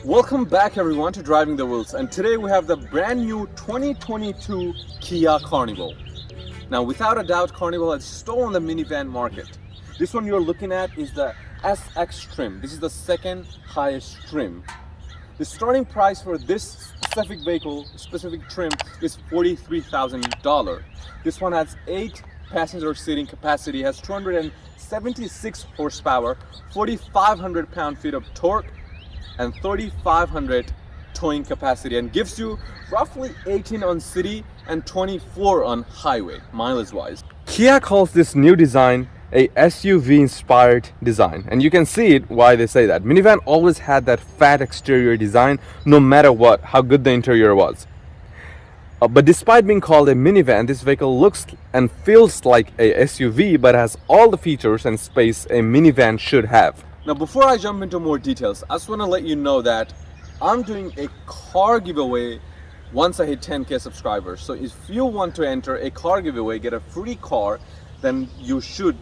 Welcome back everyone to Driving the Wheels, and today we have the brand new 2022 Kia Carnival. Now without a doubt, Carnival has stolen the minivan market. This one you're looking at is the SX trim. This is the second highest trim. The starting price for this specific vehicle, specific trim, is $43,000. This one has 8 passenger seating capacity, has 276 horsepower, 4,500 pound-feet of torque, and 3,500 towing capacity, and gives you roughly 18 on city and 24 on highway, mileage wise. Kia calls this new design a SUV inspired design, and you can see it why they say that. Minivan always had that fat exterior design no matter what, how good the interior was. But despite being called a minivan, this vehicle looks and feels like a SUV but has all the features and space a minivan should have. Now before I jump into more details, I just want to let you know that I'm doing a car giveaway once I hit 10k subscribers. So if you want to enter a car giveaway, get a free car, then you should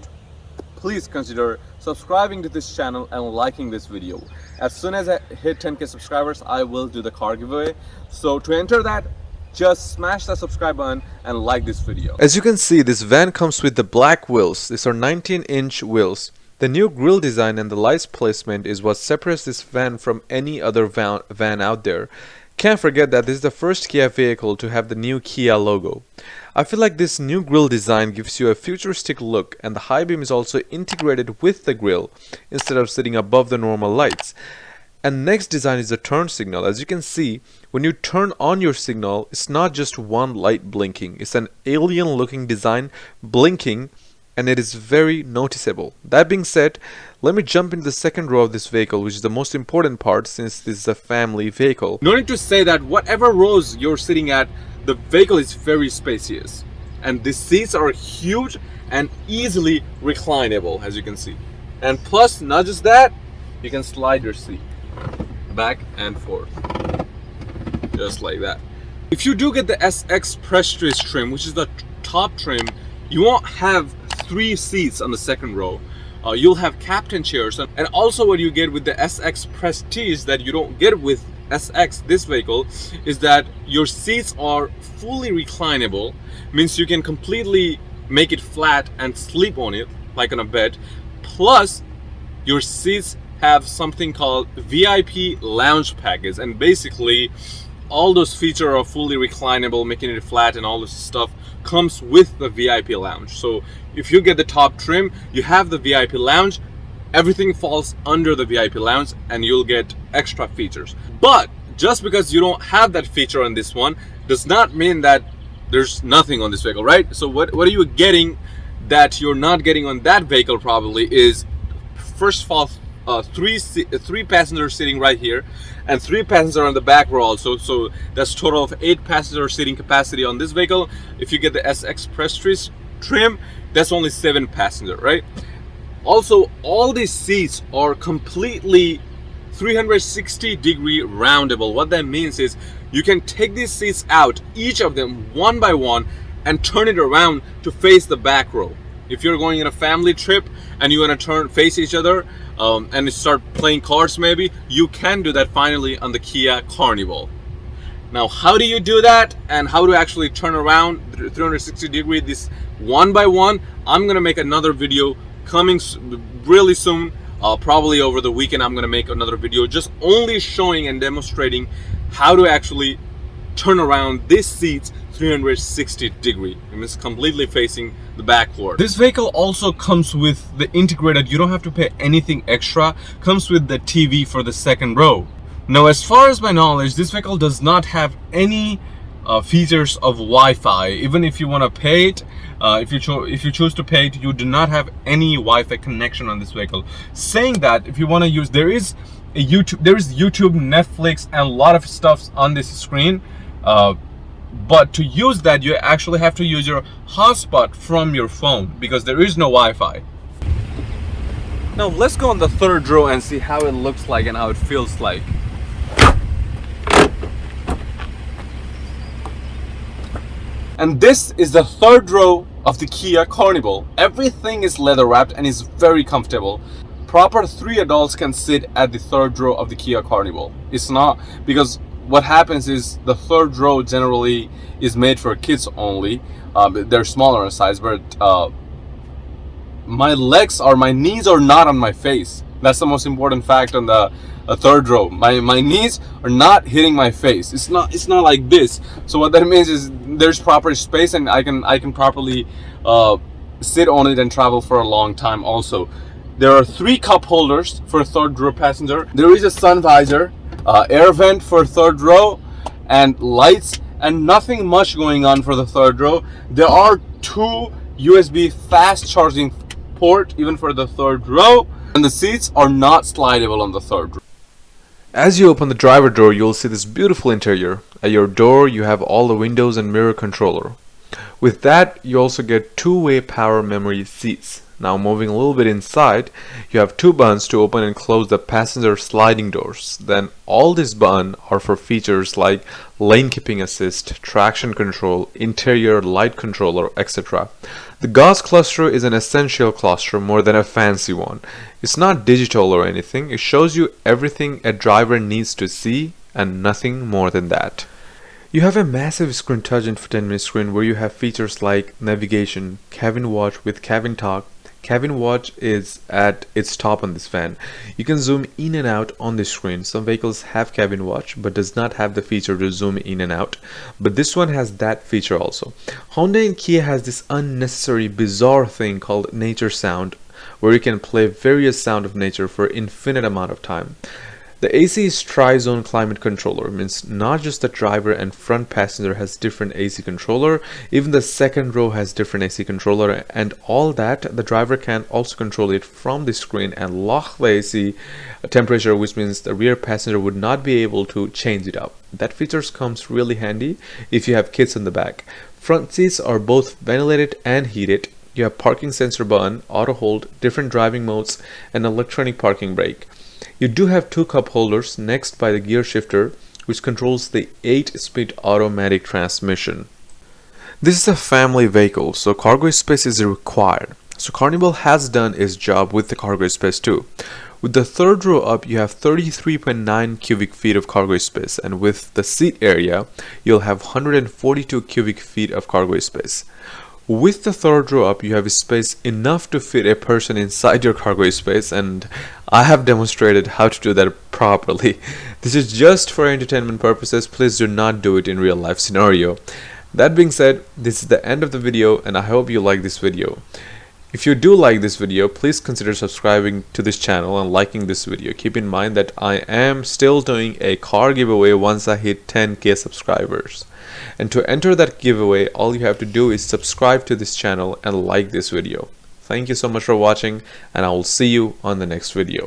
please consider subscribing to this channel and liking this video. As soon as I hit 10k subscribers, I will do the car giveaway. So to enter that, just smash that subscribe button and like this video. As you can see, this van comes with the black wheels. These are 19-inch wheels. The new grille design and the lights placement is what separates this van from any other van out there. Can't forget that this is the first Kia vehicle to have the new Kia logo. I feel like this new grille design gives you a futuristic look, and the high beam is also integrated with the grille instead of sitting above the normal lights. And next design is the turn signal. As you can see, when you turn on your signal, it's not just one light blinking. It's an alien looking design blinking, and it is very noticeable. That being said, let me jump into the second row of this vehicle, which is the most important part since this is a family vehicle. No need to say that whatever rows you're sitting at, the vehicle is very spacious. And the seats are huge and easily reclinable, as you can see. And plus, not just that, you can slide your seat back and forth, just like that. If you do get the SX Prestige trim, which is the top trim, you won't have 3 seats on the second row. You'll have captain chairs, and also what you get with the SX Prestige that you don't get with SX, this vehicle, is that your seats are fully reclinable. Means you can completely make it flat and sleep on it like on a bed. Plus your seats have something called VIP lounge package, and basically all those features are fully reclinable, making it flat, and all this stuff comes with the VIP lounge. So if you get the top trim, you have the VIP lounge, everything falls under the VIP lounge, and you'll get extra features. But just because you don't have that feature on this one does not mean that there's nothing on this vehicle, right? So what are you getting that you're not getting on that vehicle probably is, first of all, 3 passengers sitting right here, and 3 passengers on the back row also. So that's total of 8 passenger seating capacity on this vehicle. If you get the SX Prestige trim, that's only 7 passenger, right? Also, all these seats are completely 360-degree roundable. What that means is you can take these seats out, each of them one by one, and turn it around to face the back row. If you're going on a family trip and you want to face each other and start playing cards, maybe you can do that finally on the Kia Carnival. Now, how do you do that, and how to actually turn around 360 degree this one by one? I'm gonna make another video coming really soon, probably over the weekend. I'm gonna make another video just only showing and demonstrating how to actually turn around this seats 360 degree. And it's completely facing the backward. This vehicle also comes with the integrated, you don't have to pay anything extra, comes with the TV for the second row. Now, as far as my knowledge, this vehicle does not have any features of Wi-Fi. Even if you want to pay it, if you choose to pay it, you do not have any Wi-Fi connection on this vehicle. Saying that, if you want to use, there is YouTube, Netflix, and a lot of stuff on this screen. But to use that, you actually have to use your hotspot from your phone because there is no Wi-Fi. Now let's go on the third row and see how it looks like and how it feels like. And this is the third row of the Kia Carnival. Everything is leather wrapped and is very comfortable. proper 3 adults can sit at the third row of the Kia Carnival. It's not, because what happens is the third row generally is made for kids only. They're smaller in size, but my knees are not on my face. That's the most important fact on the third row. My knees are not hitting my face. It's not like this. So what that means is there's proper space, and I can properly sit on it and travel for a long time. Also, there are 3 cup holders for a third row passenger. There is a sun visor, air vent for third row, and lights, and nothing much going on for the third row. There are 2 USB fast charging port even for the third row, and the seats are not slidable on the third row. As you open the driver door, you'll see this beautiful interior. At your door, you have all the windows and mirror controller. With that, you also get 2-way power memory seats. Now moving a little bit inside, you have 2 buttons to open and close the passenger sliding doors. Then all these buttons are for features like lane keeping assist, traction control, interior light controller, etc. The gauze cluster is an essential cluster more than a fancy one. It's not digital or anything. It shows you everything a driver needs to see and nothing more than that. You have a massive screen touch infotainment screen where you have features like navigation, cabin watch with cabin talk. Cabin watch is at its top on this van. You can zoom in and out on the screen. Some vehicles have cabin watch but does not have the feature to zoom in and out, but this one has that feature also. Honda and Kia has this unnecessary bizarre thing called nature sound, where you can play various sound of nature for infinite amount of time. The AC is tri-zone climate controller, means not just the driver and front passenger has different AC controller, even the second row has different AC controller, and all that the driver can also control it from the screen and lock the AC temperature, which means the rear passenger would not be able to change it up. That feature comes really handy if you have kids in the back. Front seats are both ventilated and heated. You have parking sensor button, auto hold, different driving modes, and electronic parking brake. You do have 2 cup holders next by the gear shifter, which controls the 8-speed automatic transmission. This is a family vehicle, so cargo space is required. So Carnival has done its job with the cargo space too. With the third row up, you have 33.9 cubic feet of cargo space, and with the seat area, you'll have 142 cubic feet of cargo space. With the third row up, you have space enough to fit a person inside your cargo space, and I have demonstrated how to do that properly. This is just for entertainment purposes. Please do not do it in real life scenario. That being said, this is the end of the video, and I hope you like this video. If you do like this video, please consider subscribing to this channel and liking this video. Keep in mind that I am still doing a car giveaway once I hit 10K subscribers. And to enter that giveaway, all you have to do is subscribe to this channel and like this video. Thank you so much for watching, and I will see you on the next video.